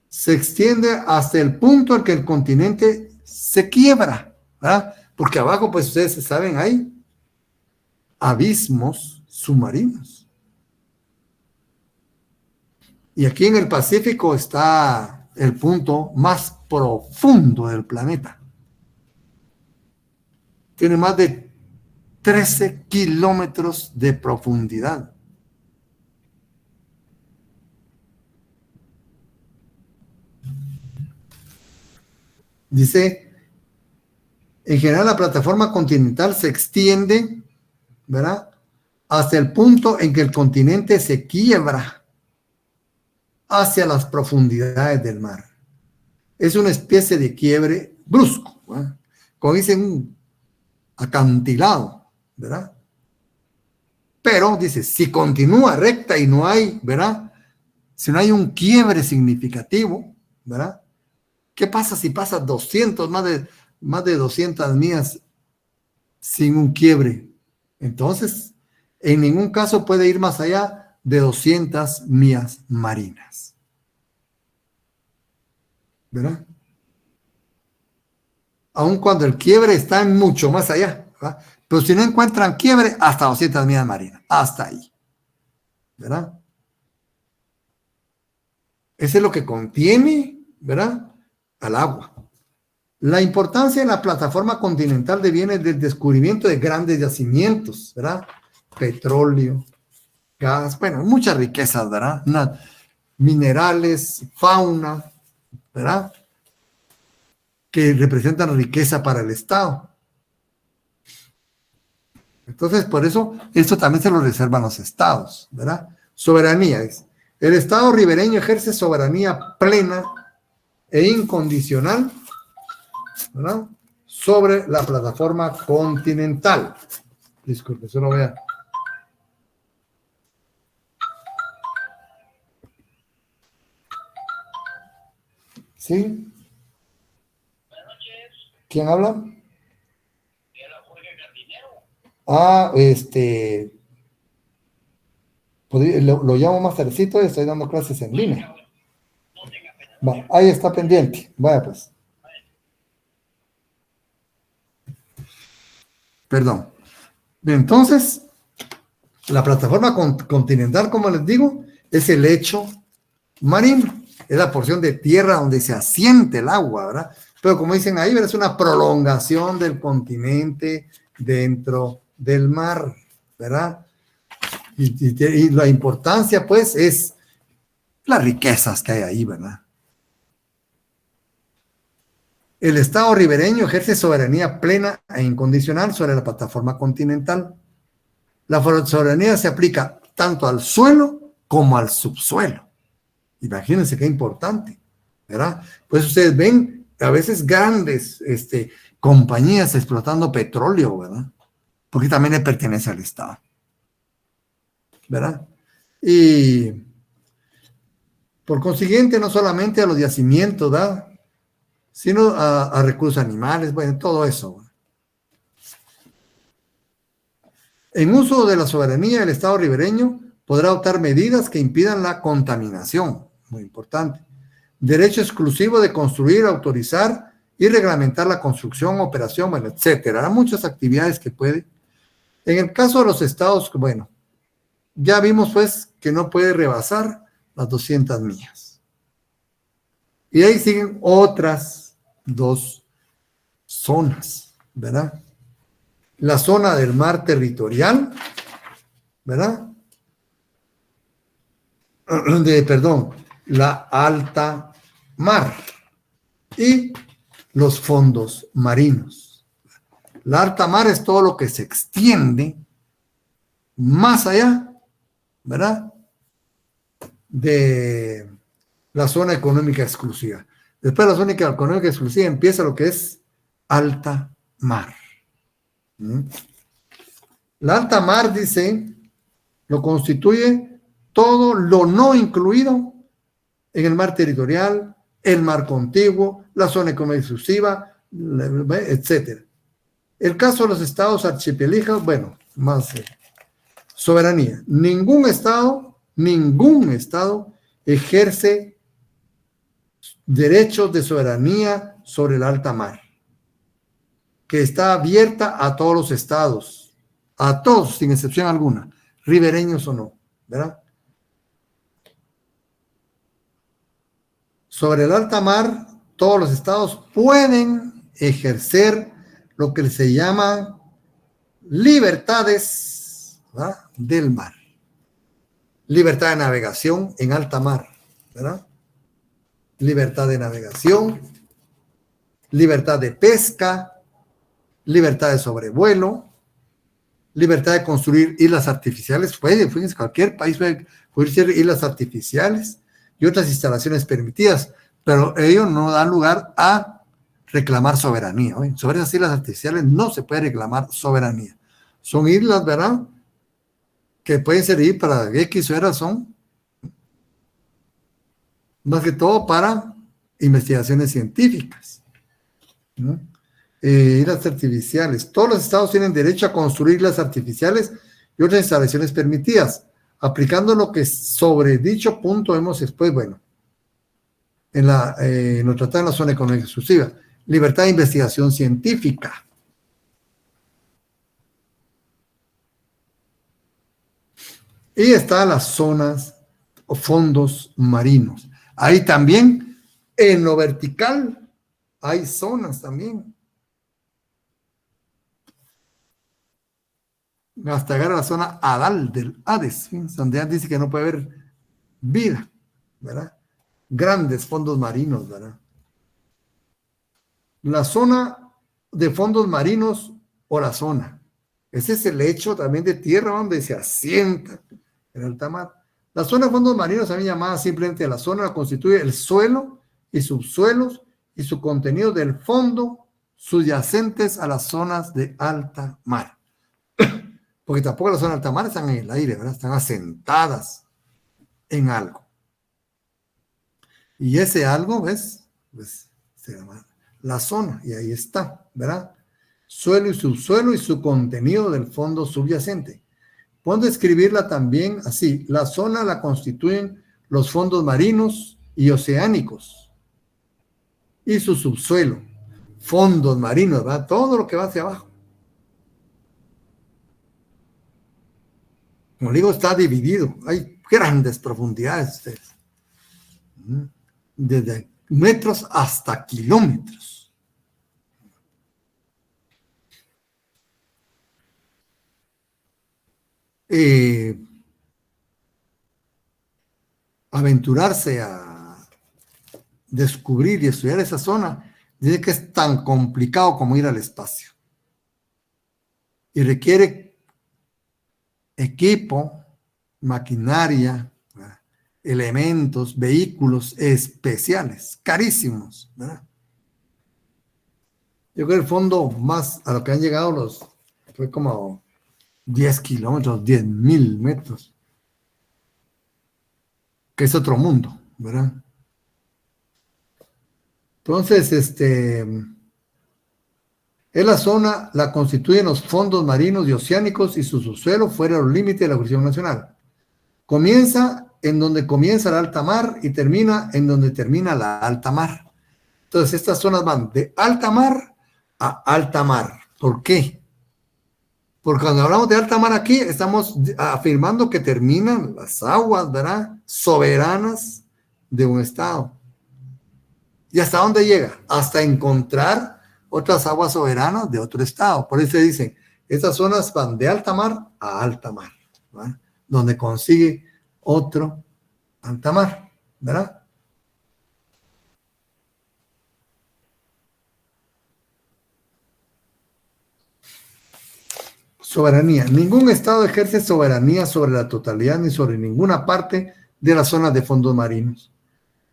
[SPEAKER 1] se extiende hasta el punto en que el continente se quiebra, ¿verdad? Porque abajo, pues ustedes saben, hay abismos submarinos. Y aquí en el Pacífico está el punto más profundo del planeta. Tiene más de 13 kilómetros de profundidad. Dice, en general la plataforma continental se extiende, ¿verdad? Hasta el punto en que el continente se quiebra hacia las profundidades del mar. Es una especie de quiebre brusco, ¿verdad? Como dicen, un acantilado, ¿verdad? Pero, dice, si continúa recta y no hay, ¿verdad? Si no hay un quiebre significativo, ¿verdad? ¿Qué pasa si pasa 200, más de 200 millas sin un quiebre? Entonces, en ningún caso puede ir más allá de 200 millas marinas. ¿Verdad? Aun cuando el quiebre está mucho más allá, ¿verdad? Pero si no encuentran quiebre, hasta 200 millas marinas, hasta ahí. ¿Verdad? Ese es lo que contiene, ¿verdad? Al agua. La importancia de la plataforma continental deviene del descubrimiento de grandes yacimientos, ¿verdad? Petróleo, gas, bueno, muchas riquezas, ¿verdad? Minerales, fauna, ¿verdad? Que representan riqueza para el Estado. Entonces, por eso, esto también se lo reservan los estados, ¿verdad? Soberanía es. El Estado ribereño ejerce soberanía plena e incondicional, ¿verdad? Sobre la plataforma continental. Disculpe, solo vea. ¿Sí? ¿Quién habla? Ah, lo llamo más tardecito y estoy dando clases en línea. Va, ahí está pendiente. Vaya pues. Perdón. Entonces, la plataforma continental, como les digo, es el lecho marino. Es la porción de tierra donde se asiente el agua, ¿verdad? Pero como dicen ahí, es una prolongación del continente dentro del mar, ¿verdad? Y la importancia, pues, es las riquezas que hay ahí, ¿verdad? El Estado ribereño ejerce soberanía plena e incondicional sobre la plataforma continental. La soberanía se aplica tanto al suelo como al subsuelo. Imagínense qué importante, ¿verdad? Pues ustedes ven a veces grandes compañías explotando petróleo, ¿verdad? Porque también le pertenece al Estado, ¿verdad? Y por consiguiente, no solamente a los yacimientos, ¿verdad? Sino a recursos animales, bueno, todo eso. En uso de la soberanía, el Estado ribereño podrá adoptar medidas que impidan la contaminación, muy importante. Derecho exclusivo de construir, autorizar y reglamentar la construcción, operación, bueno, etcétera. Hay muchas actividades que puede. En el caso de los estados, bueno, ya vimos pues que no puede rebasar las 200 millas. Y ahí siguen otras dos zonas, ¿verdad? La zona del mar territorial, ¿verdad? La alta mar y los fondos marinos. La alta mar es todo lo que se extiende más allá, ¿verdad? De la zona económica exclusiva. Después de la zona económica exclusiva empieza lo que es alta mar. La alta mar, dice, lo constituye todo lo no incluido en el mar territorial, el mar contiguo, la zona económica exclusiva, etc. El caso de los estados archipiélagos, bueno, más soberanía. Ningún estado ejerce derechos de soberanía sobre el alta mar, que está abierta a todos los estados, a todos, sin excepción alguna, ribereños o no, ¿verdad? Sobre el alta mar, todos los estados pueden ejercer lo que se llama libertades, ¿verdad?, del mar. Libertad de navegación en alta mar, ¿verdad? Libertad de navegación, libertad de pesca, libertad de sobrevuelo, libertad de construir islas artificiales. Fíjense, cualquier país puede construir islas artificiales y otras instalaciones permitidas, pero ello no da lugar a reclamar soberanía. Sobre esas islas artificiales no se puede reclamar soberanía. Son islas, ¿verdad?, que pueden servir para X o Y razón, más que todo para investigaciones científicas, ¿no? Islas artificiales. Todos los estados tienen derecho a construir islas artificiales y otras instalaciones permitidas, aplicando lo que sobre dicho punto vemos después, bueno, en los tratados de la zona económica exclusiva. Libertad de investigación científica. Y están las zonas o fondos marinos. Ahí también, en lo vertical, hay zonas también. Hasta llegar a la zona Hadal del Hades, donde ya dice que no puede haber vida, ¿verdad? Grandes fondos marinos, ¿verdad? La zona de fondos marinos o la zona. Ese es el lecho también de tierra donde se asienta el alta mar. La zona de fondos marinos, también llamada simplemente la zona, la constituye el suelo y subsuelos y su contenido del fondo subyacentes a las zonas de alta mar. Porque tampoco las zonas de alta mar están en el aire, ¿verdad? Están asentadas en algo. Y ese algo, ¿ves? Pues se llama la zona, y ahí está, ¿verdad? Suelo y subsuelo y su contenido del fondo subyacente. Puedo describirla también así. La zona la constituyen los fondos marinos y oceánicos y su subsuelo. Fondos marinos, ¿verdad? Todo lo que va hacia abajo. Como digo, está dividido. Hay grandes profundidades, ustedes. Desde metros hasta kilómetros. Aventurarse a descubrir y estudiar esa zona, dice que es tan complicado como ir al espacio. Y requiere equipo, maquinaria, ¿verdad? Elementos, vehículos especiales, carísimos, ¿verdad? Yo creo que el fondo más a lo que han llegado fue como 10 kilómetros, 10.000 metros, que es otro mundo, ¿verdad? Entonces, es la zona, la constituyen los fondos marinos y oceánicos y su subsuelo fuera de los límites de la jurisdicción nacional. Comienza en donde comienza la alta mar y termina en donde termina la alta mar. Entonces, estas zonas van de alta mar a alta mar. ¿Por qué? Porque cuando hablamos de alta mar aquí, estamos afirmando que terminan las aguas, ¿verdad?, soberanas de un estado. ¿Y hasta dónde llega? Hasta encontrar otras aguas soberanas de otro estado. Por eso se dicen, estas zonas van de alta mar a alta mar, ¿verdad?, donde consigue otro alta mar, ¿verdad? Soberanía. Ningún estado ejerce soberanía sobre la totalidad ni sobre ninguna parte de las zonas de fondos marinos.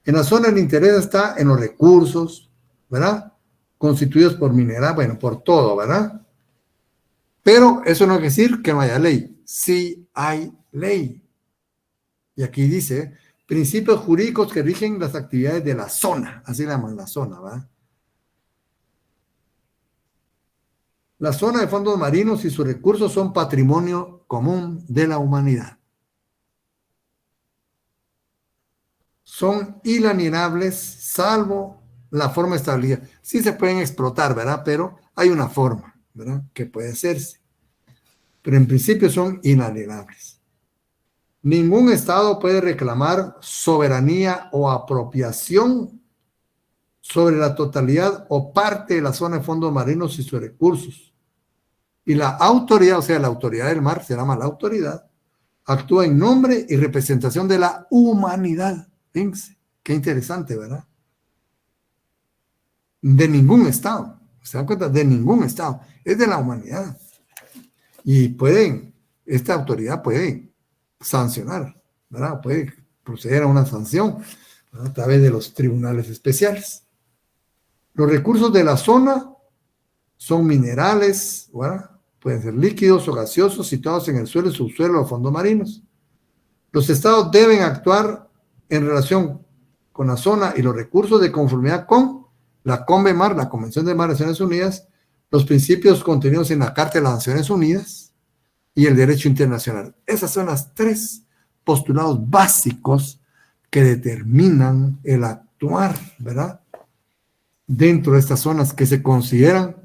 [SPEAKER 1] En la zona el interés está en los recursos, ¿verdad?, constituidos por mineral, bueno, por todo, ¿verdad? Pero eso no quiere decir que no haya ley. Sí hay ley. Y aquí dice, principios jurídicos que rigen las actividades de la zona, así la llaman la zona, ¿verdad? La zona de fondos marinos y sus recursos son patrimonio común de la humanidad. Son inalienables, salvo la forma establecida. Sí se pueden explotar, ¿verdad? Pero hay una forma, ¿verdad?, que puede hacerse. Pero en principio son inalienables. Ningún estado puede reclamar soberanía o apropiación sobre la totalidad o parte de la zona de fondos marinos y sus recursos. Y la autoridad, o sea, la autoridad del mar, se llama la autoridad, actúa en nombre y representación de la humanidad. Fíjense, qué interesante, ¿verdad? De ningún estado, ¿se dan cuenta? De ningún estado, es de la humanidad. Y esta autoridad puede sancionar, ¿verdad? Puede proceder a una sanción, ¿verdad?, a través de los tribunales especiales. Los recursos de la zona son minerales, ¿verdad?, pueden ser líquidos o gaseosos situados en el suelo y subsuelo de fondos marinos. Los estados deben actuar en relación con la zona y los recursos de conformidad con la CONVEMAR, la Convención de Mar de Naciones Unidas, los principios contenidos en la Carta de las Naciones Unidas y el derecho internacional. Esas son las tres postulados básicos que determinan el actuar, ¿verdad?, dentro de estas zonas que se consideran.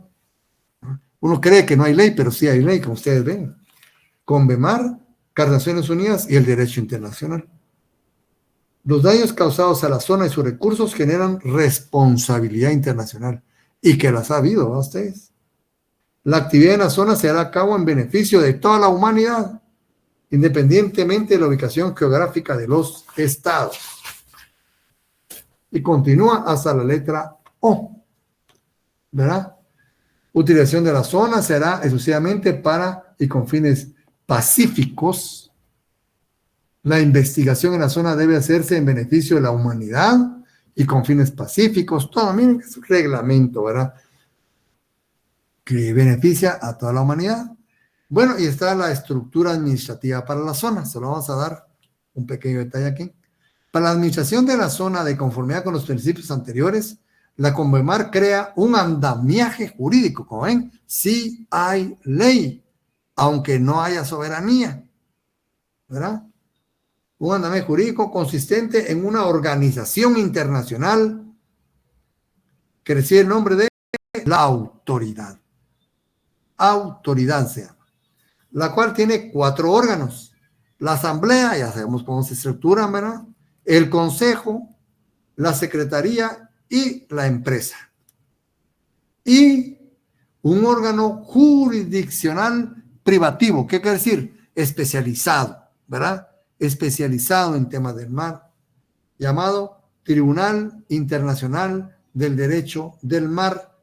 [SPEAKER 1] Uno cree que no hay ley, pero sí hay ley, como ustedes ven. CONVEMAR, Carta de Naciones Unidas y el derecho internacional. Los daños causados a la zona y sus recursos generan responsabilidad internacional, y que las ha habido a ustedes. La actividad en la zona se hará a cabo en beneficio de toda la humanidad, independientemente de la ubicación geográfica de los estados. Y continúa hasta la letra O, ¿verdad? Utilización de la zona será exclusivamente para y con fines pacíficos. La investigación en la zona debe hacerse en beneficio de la humanidad y con fines pacíficos. Todo, miren, es un reglamento, ¿verdad?, que beneficia a toda la humanidad. Bueno, y está la estructura administrativa para la zona. Se lo vamos a dar un pequeño detalle aquí. Para la administración de la zona, de conformidad con los principios anteriores, la CONVEMAR crea un andamiaje jurídico. Como ven, sí hay ley, aunque no haya soberanía, ¿verdad? Un andamiaje jurídico consistente en una organización internacional que recibe el nombre de la autoridad. Autoridad se llama, la cual tiene 4 órganos. La asamblea, ya sabemos cómo se estructuran, ¿verdad? El consejo, la secretaría y la empresa. Y un órgano jurisdiccional privativo, ¿qué quiere decir? Especializado, ¿verdad? Especializado en temas del mar, llamado Tribunal Internacional del Derecho del Mar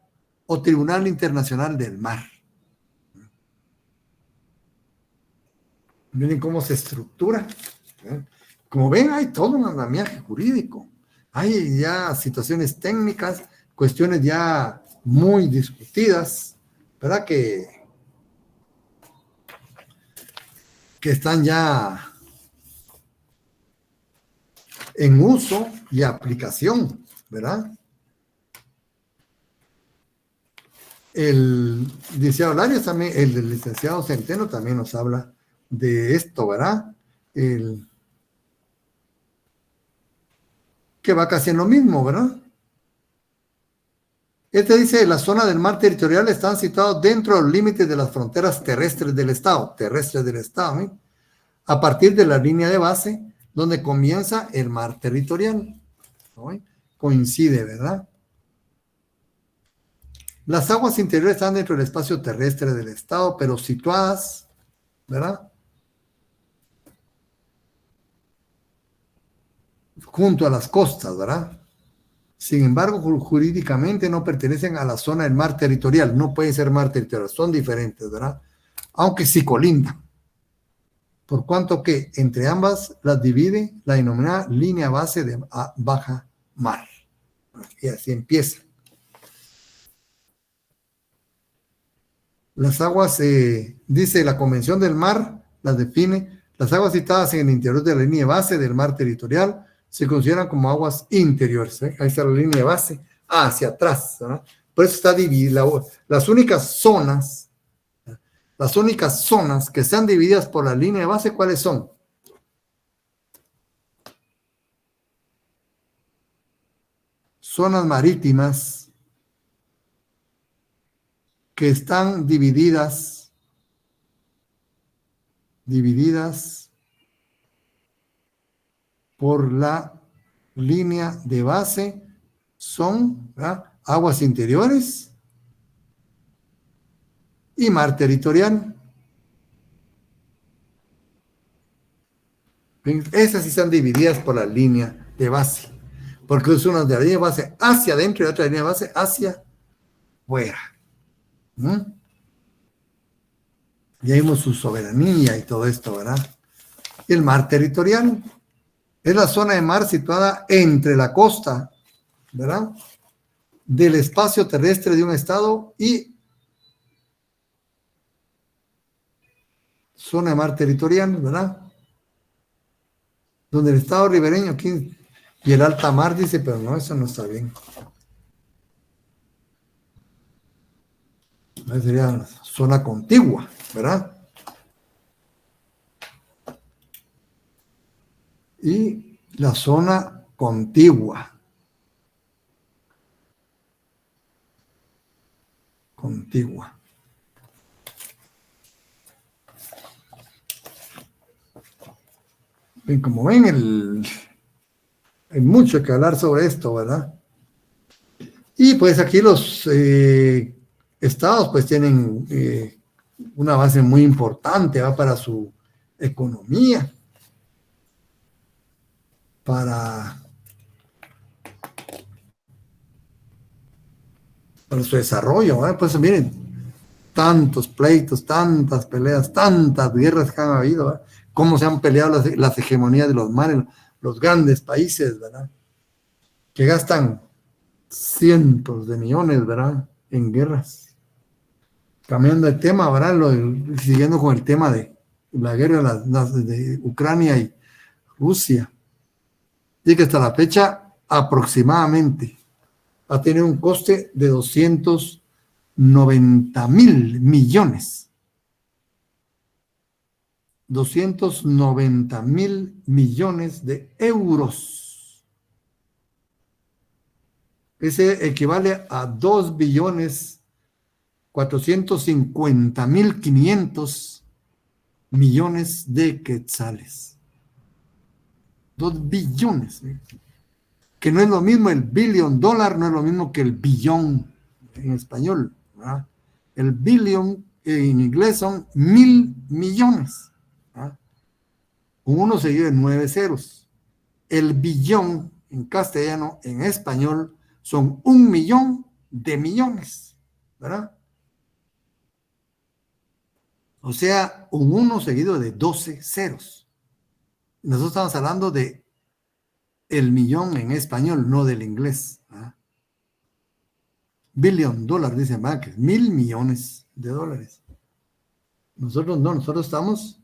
[SPEAKER 1] o Tribunal Internacional del Mar. Miren cómo se estructura. Como ven, hay todo un andamiaje jurídico. Hay ya situaciones técnicas, cuestiones ya muy discutidas, ¿verdad? Que están ya en uso y aplicación, ¿verdad? El licenciado Larios también, el del licenciado Centeno también nos habla de esto, ¿verdad? Que va casi en lo mismo, ¿verdad? Este dice, la zona del mar territorial están situados dentro de los límites de las fronteras terrestres del Estado, ¿eh? A partir de la línea de base, donde comienza el mar territorial, ¿no? Coincide, ¿verdad? Las aguas interiores están dentro del espacio terrestre del Estado, pero situadas, ¿verdad? Junto a las costas, ¿verdad? Sin embargo, jurídicamente no pertenecen a la zona del mar territorial, no pueden ser mar territorial, son diferentes, ¿verdad? Aunque sí colindan. Por cuanto que entre ambas las divide la denominada línea base de baja mar. Y así empieza. Las aguas, dice la Convención del Mar, las define, las aguas citadas en el interior de la línea base del mar territorial se consideran como aguas interiores. Ahí está la línea de base, hacia atrás, ¿verdad? Por eso está dividida. Las únicas zonas que están divididas por la línea de base, ¿cuáles son? Zonas marítimas que están divididas por la línea de base son, ¿verdad?, aguas interiores y mar territorial. Esas sí están divididas por la línea de base, porque es una de la línea de base hacia adentro y otra línea de base hacia fuera. Ya vimos su soberanía y todo esto, ¿verdad? El mar territorial es la zona de mar situada entre la costa, ¿verdad?, del espacio terrestre de un estado y zona de mar territorial, ¿verdad?, donde el estado ribereño aquí y el alta mar, dice, pero no, eso no está bien. Esa sería la zona contigua, ¿verdad? Y la zona contigua. Bien, como ven, hay mucho que hablar sobre esto, ¿verdad? Y pues aquí los estados pues tienen una base muy importante, ¿va?, para su economía, para su desarrollo, ¿verdad? Pues miren, tantos pleitos, tantas peleas, tantas guerras que han habido, ¿verdad?, cómo se han peleado las hegemonías de los mares, los grandes países, ¿verdad?, que gastan cientos de millones, ¿verdad?, en guerras. Cambiando de tema, ¿verdad?, siguiendo con el tema de la guerra de Ucrania y Rusia. Y que hasta la fecha aproximadamente ha tenido un coste de 290.000 millones. 290.000 millones de euros. Ese equivale a 2.450.500 millones de quetzales. 2 billones. Que no es lo mismo el billion dólar, no es lo mismo que el billón en español, ¿verdad? El billion en inglés son 1,000 millones, ¿verdad? Un 1 seguido de 9 ceros. El billón en castellano, en español, son 1,000,000 de millones, ¿verdad? O sea, un 1 seguido de 12 ceros. Nosotros estamos hablando de el millón en español, no del inglés, ¿verdad? Billion dólar, dice Márquez, 1,000 millones de dólares. Nosotros no, nosotros estamos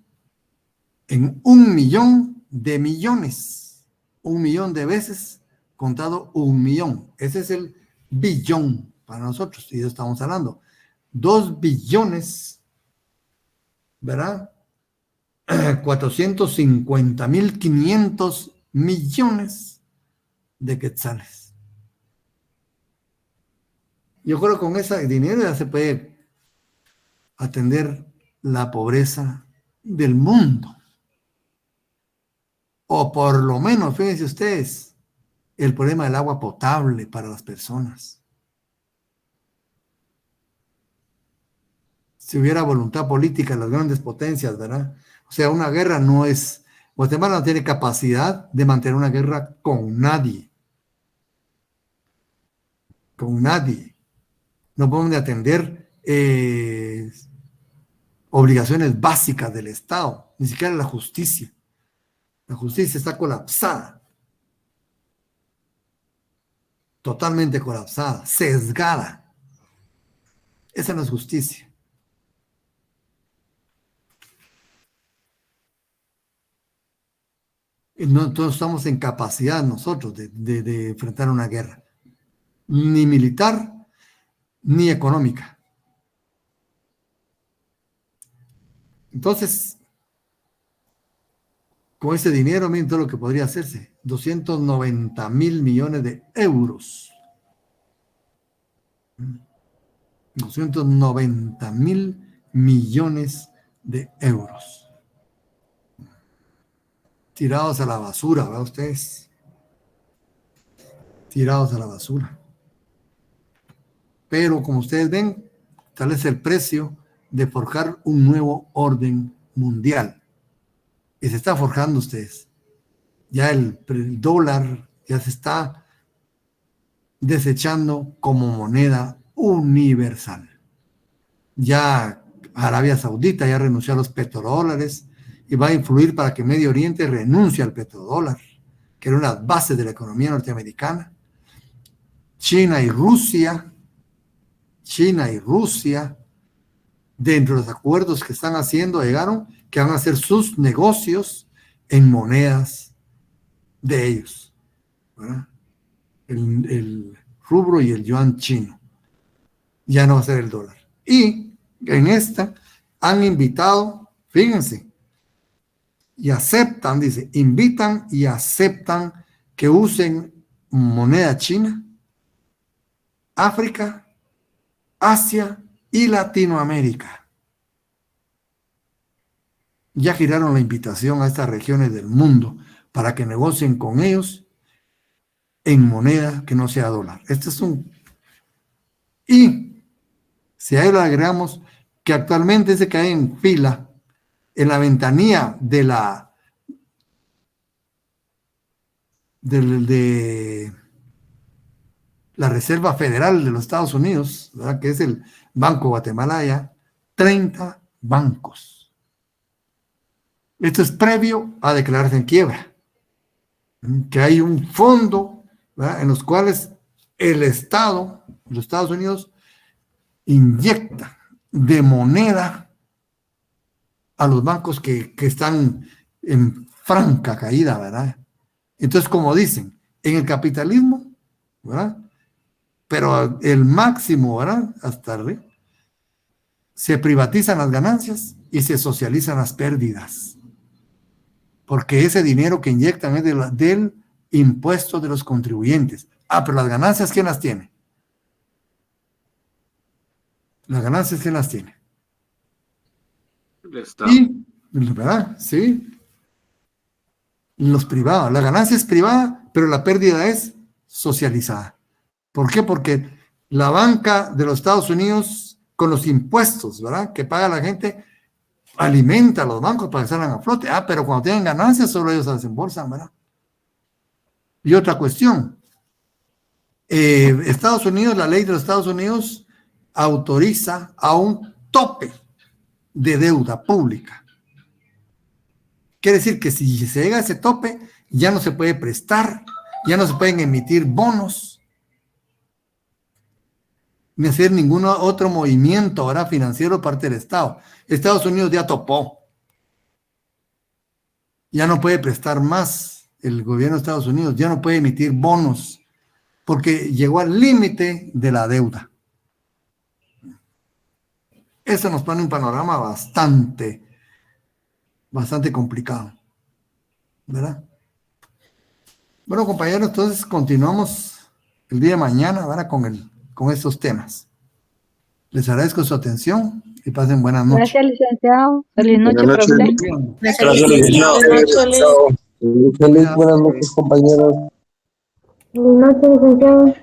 [SPEAKER 1] en 1,000,000 de millones. 1,000,000 de veces contado 1,000,000. Ese es el billón para nosotros. Y de eso estamos hablando. 2 billones, ¿verdad? 450,500 millones de quetzales. Yo creo que con ese dinero ya se puede atender la pobreza del mundo. O por lo menos, fíjense ustedes, el problema del agua potable para las personas. Si hubiera voluntad política en las grandes potencias, ¿verdad? O sea, una guerra no es... Guatemala no tiene capacidad de mantener una guerra con nadie. Con nadie. No podemos atender obligaciones básicas del Estado, ni siquiera la justicia. La justicia está colapsada. Totalmente colapsada, sesgada. Esa no es justicia. Y no todos estamos en capacidad nosotros de enfrentar una guerra, ni militar, ni económica. Entonces, con ese dinero, miren todo lo que podría hacerse. 290,000 millones de euros. 290,000 millones de euros. Tirados a la basura, ¿verdad ustedes? Tirados a la basura. Pero como ustedes ven, tal es el precio de forjar un nuevo orden mundial. Y se está forjando ustedes. Ya el dólar ya se está desechando como moneda universal. Ya Arabia Saudita ya renunció a los petrodólares y va a influir para que Medio Oriente renuncie al petrodólar, que era una base de la economía norteamericana. China y Rusia, dentro de los acuerdos que están haciendo, llegaron que van a hacer sus negocios en monedas de ellos, ¿verdad? El rubro y el yuan chino. Ya no va a ser el dólar. Y en esta han invitado, fíjense, y aceptan, dice, invitan y aceptan que usen moneda china, África, Asia y Latinoamérica. Ya giraron la invitación a estas regiones del mundo para que negocien con ellos en moneda que no sea dólar. Este es un... Y si a él le agregamos que actualmente se cae en fila en la ventanilla de la Reserva Federal de los Estados Unidos, ¿verdad? Que es el Banco Guatemala, 30 bancos. Esto es previo a declararse en quiebra. Que hay un fondo, ¿verdad?, en los cuales el Estado, los Estados Unidos, inyecta de moneda a los bancos que están en franca caída, ¿verdad? Entonces, como dicen, en el capitalismo, ¿verdad?, pero el máximo, ¿verdad?, hasta arriba, se privatizan las ganancias y se socializan las pérdidas. Porque ese dinero que inyectan es del impuesto de los contribuyentes. Ah, pero las ganancias, ¿quién las tiene? Las ganancias, ¿quién las tiene?
[SPEAKER 2] El Estado.
[SPEAKER 1] Y ¿verdad? Sí. Los privados, la ganancia es privada, pero la pérdida es socializada. ¿Por qué? Porque la banca de los Estados Unidos, con los impuestos, ¿verdad?, que paga la gente, alimenta a los bancos para que salgan a flote. Pero cuando tienen ganancias, solo ellos se desembolsan, ¿verdad? Y otra cuestión, Estados Unidos, la ley de los Estados Unidos autoriza a un tope de deuda pública. Quiere decir que si se llega a ese tope, ya no se puede prestar, ya no se pueden emitir bonos, ni hacer ningún otro movimiento ahora financiero parte del Estado. Estados Unidos ya topó. Ya no puede prestar más el gobierno de Estados Unidos, ya no puede emitir bonos, porque llegó al límite de la deuda. Eso nos pone un panorama bastante complicado, ¿verdad? Bueno, compañeros, entonces continuamos el día de mañana, ¿verdad?, con estos temas. Les agradezco su atención y pasen buenas noches.
[SPEAKER 3] Gracias, licenciado. Feliz noche para usted.
[SPEAKER 4] Gracias, licenciado.
[SPEAKER 5] Feliz, buenas noches, compañeros.
[SPEAKER 3] Feliz noche, licenciado.